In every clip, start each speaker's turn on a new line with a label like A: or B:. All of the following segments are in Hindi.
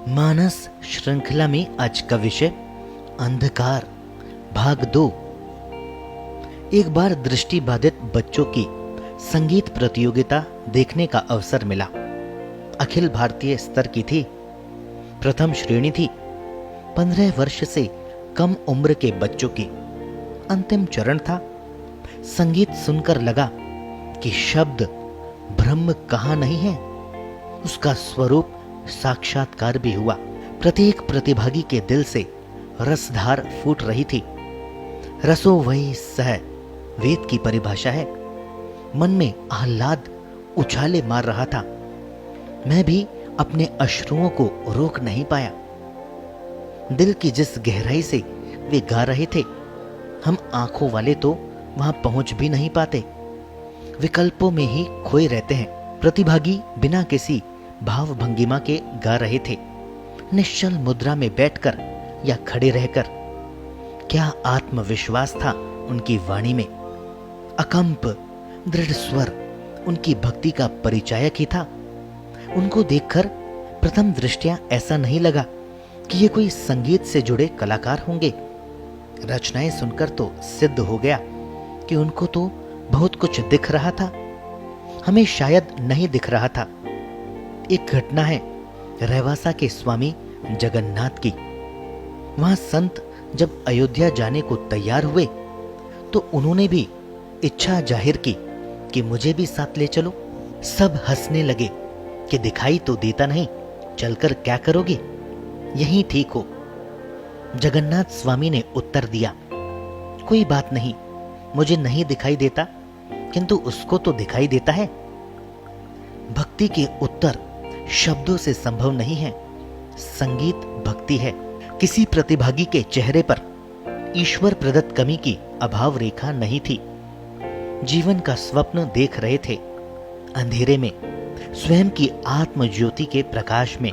A: मानस श्रृंखला में आज का विषय अंधकार भाग 2। एक बार दृष्टिबाधित बच्चों की संगीत प्रतियोगिता देखने का अवसर मिला। अखिल भारतीय स्तर की थी, प्रथम श्रेणी थी। 15 वर्ष से कम उम्र के बच्चों की अंतिम चरण था। संगीत सुनकर लगा कि शब्द ब्रह्म कहाँ नहीं है, उसका स्वरूप साक्षात्कार भी हुआ। प्रत्येक प्रतिभागी के दिल से रसधार फूट रही थी। रसो वही सह वेद की परिभाषा है। मन में आह्लाद उछाले मार रहा था। मैं भी अपने अश्रुओं को रोक नहीं पाया। दिल की जिस गहराई से वे गा रहे थे, हम आंखों वाले तो वहां पहुंच भी नहीं पाते, विकल्पों में ही खोए रहते हैं। प्रतिभागी बिना किसी भाव भंगिमा के गा रहे थे, निश्चल मुद्रा में बैठकर या खड़े रहकर। क्या आत्मविश्वास था उनकी वाणी में। अकंप दृढ़ स्वर उनकी भक्ति का परिचायक ही था। उनको देखकर प्रथम दृष्टया ऐसा नहीं लगा कि ये कोई संगीत से जुड़े कलाकार होंगे। रचनाएं सुनकर तो सिद्ध हो गया कि उनको तो बहुत कुछ दिख रहा था, हमें शायद नहीं दिख रहा था। एक घटना है रहवासा के स्वामी जगन्नाथ की। वहां संत जब अयोध्या जाने को तैयार हुए तो उन्होंने भी इच्छा जाहिर की कि मुझे भी साथ ले चलो। सब हंसने लगे कि दिखाई तो देता नहीं, चलकर क्या करोगे, यहीं ठीक हो। जगन्नाथ स्वामी ने उत्तर दिया, कोई बात नहीं, मुझे नहीं दिखाई देता, किंतु उसको तो दिखाई देता है। भक्ति के उत्तर शब्दों से संभव नहीं है। संगीत भक्ति है। किसी प्रतिभागी के चेहरे पर ईश्वर प्रदत्त कमी की अभाव रेखा नहीं थी। जीवन का स्वप्न देख रहे थे। अंधेरे में स्वयं की आत्म ज्योति के प्रकाश में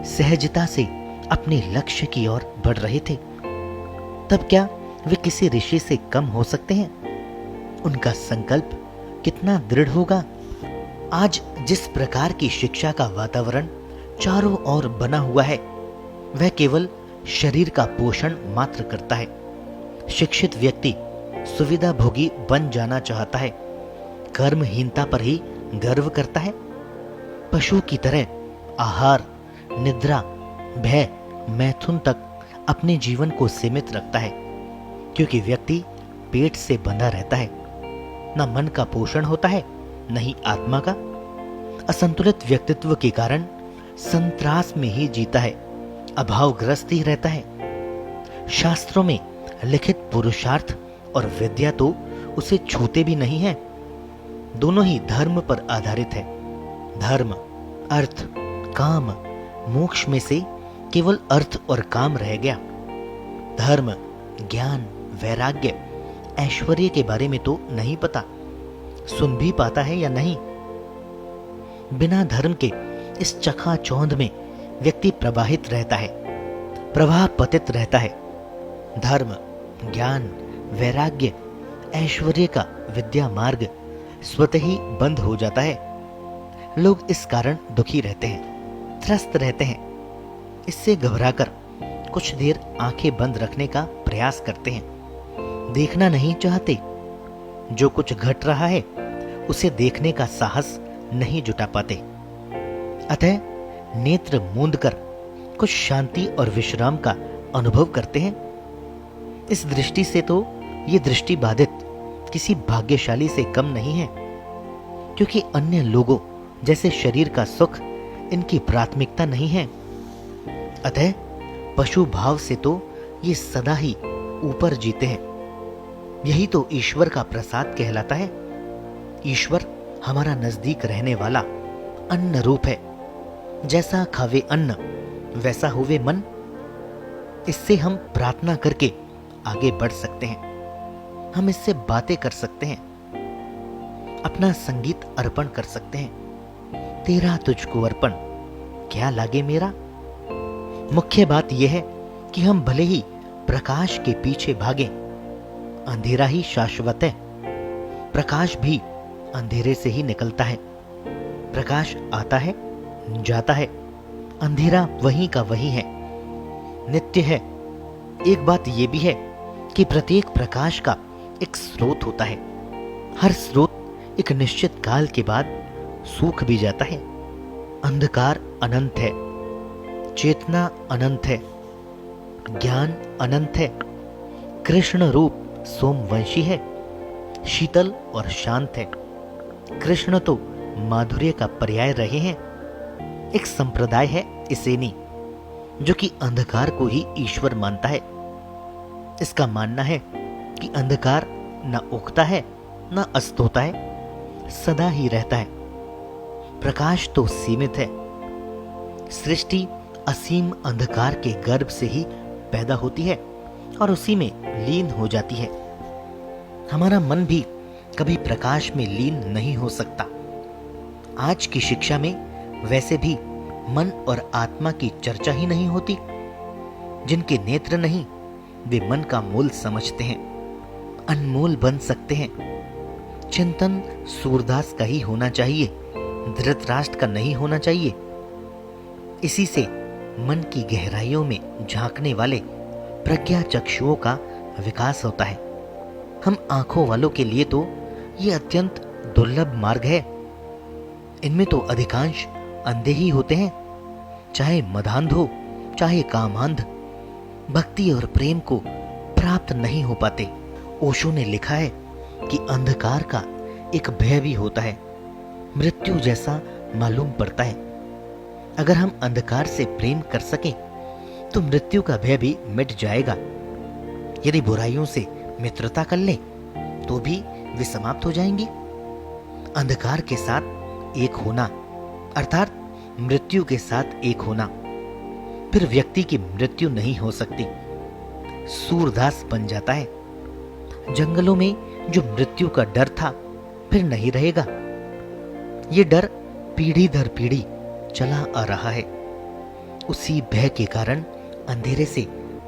A: सहजता से अपने लक्ष्य की ओर बढ़ रहे थे। तब क्या वे किसी ऋषि से कम हो सकते हैं? उनका संकल्प कितना दृढ़ होगा। आज जिस प्रकार की शिक्षा का वातावरण चारों ओर बना हुआ है, वह केवल शरीर का पोषण मात्र करता है। शिक्षित व्यक्ति सुविधा भोगी बन जाना चाहता है, कर्महीनता पर ही गर्व करता है। पशु की तरह आहार, निद्रा, भय, मैथुन तक अपने जीवन को सीमित रखता है, क्योंकि व्यक्ति पेट से बंधा रहता है। न मन का पोषण होता है, नहीं आत्मा का। असंतुलित व्यक्तित्व के कारण संत्रास में ही जीता है, अभावग्रस्त ही रहता है। शास्त्रों में लिखित पुरुषार्थ और विद्या तो उसे छूते भी नहीं है। दोनों ही धर्म पर आधारित है। धर्म, अर्थ, काम, मोक्ष में से केवल अर्थ और काम रह गया। धर्म, ज्ञान, वैराग्य, ऐश्वर्य के बारे में तो नहीं पता, सुन भी पाता है या नहीं। बिना धर्म के इस चकाचौंध में व्यक्ति प्रवाहित रहता है, प्रवाह पतित रहता है। धर्म, ज्ञान, वैराग्य, ऐश्वर्य का विद्या मार्ग स्वतः ही बंद हो जाता है। लोग इस कारण दुखी रहते हैं, त्रस्त रहते हैं। इससे घबराकर कुछ देर आंखें बंद रखने का प्रयास करते हैं, देखना नहीं चाहते। जो कुछ घट रहा है उसे देखने का साहस नहीं जुटा पाते। अतः नेत्र मूंद कर कुछ शांति और विश्राम का अनुभव करते हैं। इस दृष्टि से तो ये दृष्टि बाधित किसी भाग्यशाली से कम नहीं है, क्योंकि अन्य लोगों जैसे शरीर का सुख इनकी प्राथमिकता नहीं है। अतः पशु भाव से तो ये सदा ही ऊपर जीते हैं। यही तो ईश्वर का प्रसाद कहलाता है। ईश्वर हमारा नजदीक रहने वाला अन्न रूप है। जैसा खावे अन्न वैसा होवे मन। इससे हम प्रार्थना करके आगे बढ़ सकते हैं। हम इससे बातें कर सकते हैं, अपना संगीत अर्पण कर सकते हैं। तेरा तुझको अर्पण, क्या लागे मेरा। मुख्य बात यह है कि हम भले ही प्रकाश के पीछे भागें, अंधेरा ही शाश्वत है। प्रकाश भी अंधेरे से ही निकलता है। प्रकाश आता है, जाता है, अंधेरा वहीं का वही है, नित्य है। एक बात यह भी है कि प्रत्येक प्रकाश का एक स्रोत होता है। हर स्रोत एक निश्चित काल के बाद सूख भी जाता है। अंधकार अनंत है, चेतना अनंत है, ज्ञान अनंत है। कृष्ण रूप सोमवंशी है, शीतल और शांत है। कृष्ण तो माधुर्य का पर्याय रहे हैं। एक संप्रदाय है इसेनी, जो कि अंधकार को ही ईश्वर मानता है। इसका मानना है कि अंधकार न उगता है न अस्त होता है, सदा ही रहता है। प्रकाश तो सीमित है। सृष्टि असीम अंधकार के गर्भ से ही पैदा होती है और उसी में लीन हो जाती है। हमारा मन भी कभी प्रकाश में लीन नहीं हो सकता। आज की शिक्षा में वैसे भी मन और आत्मा की चर्चा ही नहीं होती। जिनके नेत्र नहीं, वे मन का मूल समझते हैं, अनमोल बन सकते हैं। चिंतन सूरदास का ही होना चाहिए, धृतराष्ट्र का नहीं होना चाहिए। इसी से मन की गहराइयों में झांकने वाले प्रज्ञा चक्षुओं का विकास होता है। हम आंखों वालों के लिए तो ये अत्यंत दुर्लभ मार्ग है। इनमें तो अधिकांश अंधे ही होते हैं, चाहे मदांध हो चाहे कामांध, भक्ति और प्रेम को प्राप्त नहीं हो पाते। ओशो ने लिखा है कि अंधकार का एक भय भी होता है, मृत्यु जैसा मालूम पड़ता है। अगर हम अंधकार से प्रेम कर सकें तो मृत्यु का भय भी मिट जाएगा। यदि बुराइयों से मित्रता कर लें तो भी वे समाप्त हो जाएंगी। अंधकार के साथ एक होना अर्थात मृत्यु के साथ एक होना, फिर व्यक्ति की मृत्यु नहीं हो सकती, सूरदास बन जाता है। जंगलों में जो मृत्यु का डर था फिर नहीं रहेगा। ये डर पीढ़ी दर पीढ़ी चला आ रहा है। उसी भय के कारण अंधेरे से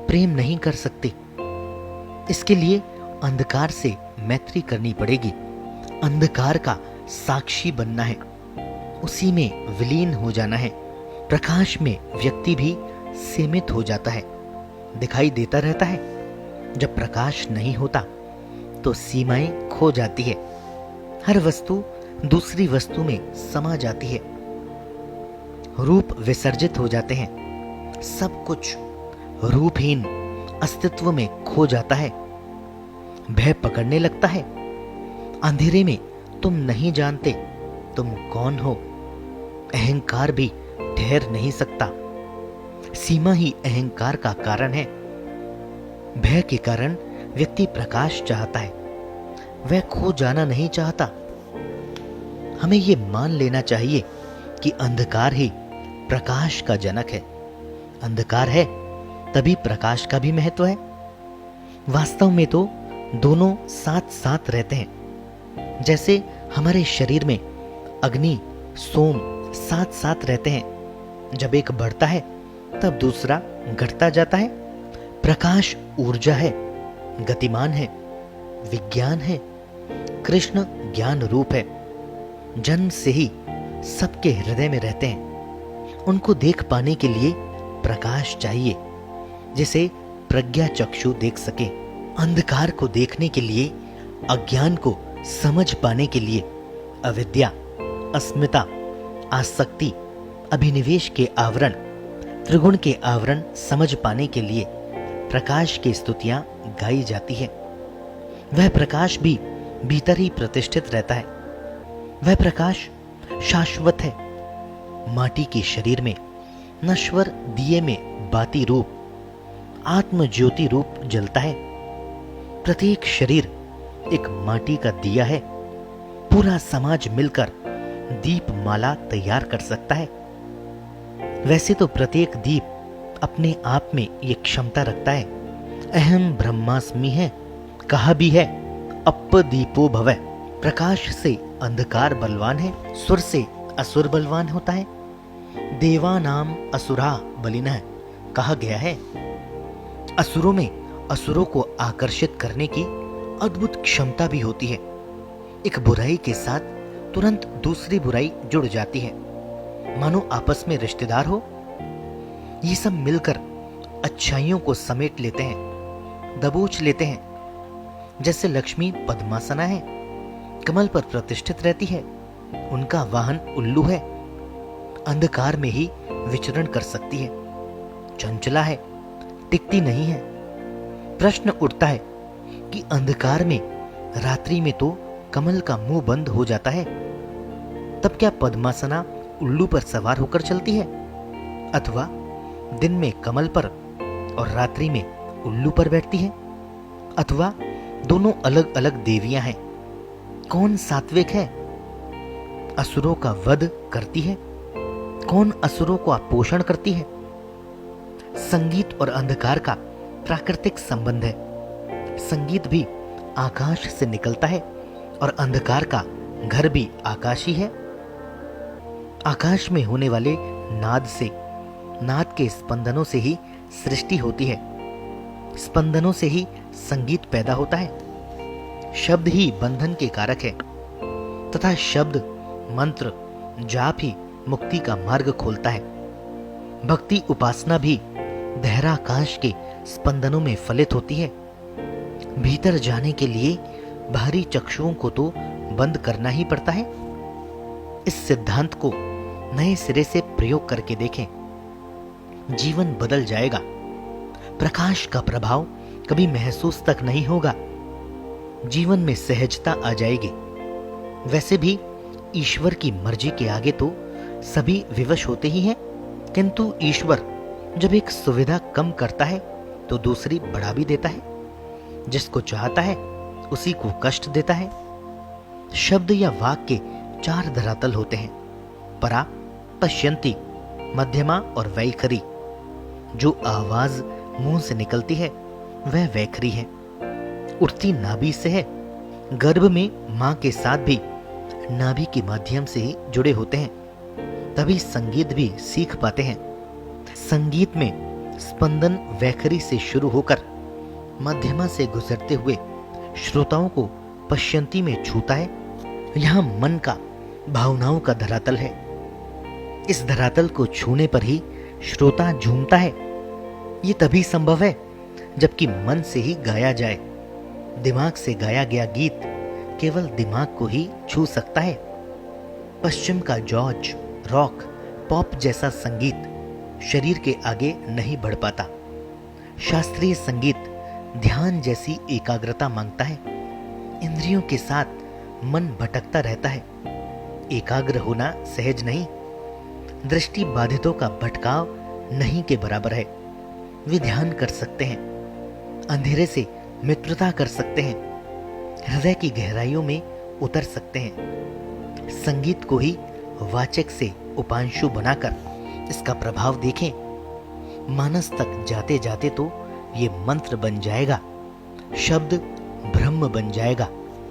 A: प्रेम नहीं कर सकते। इसके लिए अंधकार से मैत्री करनी पड़ेगी। अंधकार का साक्षी बनना है, उसी में विलीन हो जाना है। प्रकाश में व्यक्ति भी सीमित हो जाता है, दिखाई देता रहता है। जब प्रकाश नहीं होता तो सीमाएं खो जाती है। हर वस्तु दूसरी वस्तु में समा जाती है। रूप विसर्जित हो जाते हैं। सब कुछ रूपहीन अस्तित्व में खो जाता है। भय पकड़ने लगता है। अंधेरे में तुम नहीं जानते तुम कौन हो। अहंकार भी ठहर नहीं सकता। सीमा ही अहंकार का कारण है। भय के कारण व्यक्ति प्रकाश चाहता है, वह खो जाना नहीं चाहता। हमें यह मान लेना चाहिए कि अंधकार ही प्रकाश का जनक है। अंधकार है तभी प्रकाश का भी महत्व है। वास्तव में तो दोनों साथ साथ रहते हैं। जैसे हमारे शरीर में अग्नि सोम साथ साथ रहते हैं। जब एक बढ़ता है तब दूसरा घटता जाता है। प्रकाश ऊर्जा है, गतिमान है, विज्ञान है। कृष्ण ज्ञान रूप है। जन्म से ही सबके हृदय में रहते हैं। उनको देख पाने के लिए प्रकाश चाहिए, जिसे प्रज्ञा चक्षु देख सके। अंधकार को देखने के लिए, अज्ञान को समझ पाने के लिए अविद्या, अस्मिता, आसक्ति, अभिनिवेश के आवरण, त्रिगुण के आवरण समझ पाने के लिए प्रकाश की स्तुतियां गाई जाती है। वह प्रकाश भी भीतर ही प्रतिष्ठित रहता है। वह प्रकाश शाश्वत है। माटी के शरीर में नश्वर दिए में बाती रूप, आत्म ज्योति रूप जलता है। प्रत्येक शरीर एक माटी का दिया है। पूरा समाज मिलकर दीप माला तैयार कर सकता है। वैसे तो प्रत्येक दीप अपने आप में ये क्षमता रखता है। अहम ब्रह्मास्मि है, कहा भी है अप दीपो भवै। प्रकाश से अंधकार बलवान है, सुर से असुर बलवान होता है। देवानाम असुरा बलिनः कहा गया है। असुरों में असुरों को आकर्षित करने की अद्भुत क्षमता भी होती है। एक बुराई के साथ तुरंत दूसरी बुराई जुड़ जाती है, मानो आपस में रिश्तेदार हो। ये सब मिलकर अच्छाइयों को समेट लेते हैं, दबोच लेते हैं। जैसे लक्ष्मी पद्मासना है, कमल पर प्रतिष्ठित रहती है, उनका वाहन उल्लू है, अंधकार में ही विचरण कर सकती है, चंचला है, टिकती नहीं है। प्रश्न उठता है कि अंधकार में, रात्रि में तो कमल का मुंह बंद हो जाता है, तब क्या पद्मासना उल्लू पर सवार होकर चलती है, अथवा दिन में कमल पर और रात्रि में उल्लू पर बैठती है, अथवा दोनों अलग अलग देवियां हैं? कौन सात्विक है, असुरों का वध करती है, कौन असुरों को पोषण करती है? संगीत और अंधकार का प्राकृतिक संबंध है। संगीत भी आकाश से निकलता है और अंधकार का घर भी आकाश ही है। आकाश में होने वाले नाद से, नाद के स्पंदनों से ही सृष्टि होती है, स्पंदनों से ही संगीत पैदा होता है। शब्द ही बंधन के कारक है तथा शब्द, मंत्र, जाप ही मुक्ति का मार्ग खोलता है। भक्ति उपासना भी बहराकाश के स्पंदनों में फलित होती है। भीतर जाने के लिए बाहरी चक्षुओं को तो बंद करना ही पड़ता है। इस सिद्धांत को नए सिरे से प्रयोग करके देखें, जीवन बदल जाएगा। प्रकाश का प्रभाव कभी महसूस तक नहीं होगा, जीवन में सहजता आ जाएगी। वैसे भी ईश्वर की मर्जी के आगे तो सभी विवश होते ही हैं, किंतु ईश्वर जब एक सुविधा कम करता है तो दूसरी बढ़ा भी देता है। जिसको चाहता है उसी को कष्ट देता है। शब्द या वाक्य के 4 धरातल होते हैं, परा, पश्यंती, मध्यमा और वैखरी। जो आवाज मुंह से निकलती है वह वैखरी है, उठती नाभि से है। गर्भ में मां के साथ भी नाभि के माध्यम से ही जुड़े होते हैं, तभी संगीत भी सीख पाते हैं। संगीत में स्पंदन वैखरी से शुरू होकर मध्यमा से गुजरते हुए श्रोताओं को पश्यंती में छूता है। यहां मन का, भावनाओं का धरातल है। इस धरातल को छूने पर ही श्रोता झूमता है। ये तभी संभव है जबकि मन से ही गाया जाए। दिमाग से गाया गया गीत केवल दिमाग को ही छू सकता है। पश्चिम का जॉर्ज, रॉक, पॉप जैसा संगीत शरीर के आगे नहीं बढ़ पाता। शास्त्रीय संगीत ध्यान जैसी एकाग्रता मांगता है। इंद्रियों के साथ मन भटकता रहता है। एकाग्र होना सहज नहीं। दृष्टि बाधितों का भटकाव नहीं के बराबर है। वे ध्यान कर सकते हैं, अंधेरे से मित्रता कर सकते हैं, हृदय की गहराइयों में उतर सकते हैं। संगीत को ही वाचक से उपांशु बनाकर इसका प्रभाव देखें। मानस तक जाते जाते तो ये मंत्र बन जाएगा, शब्द ब्रह्म बन जाएगा।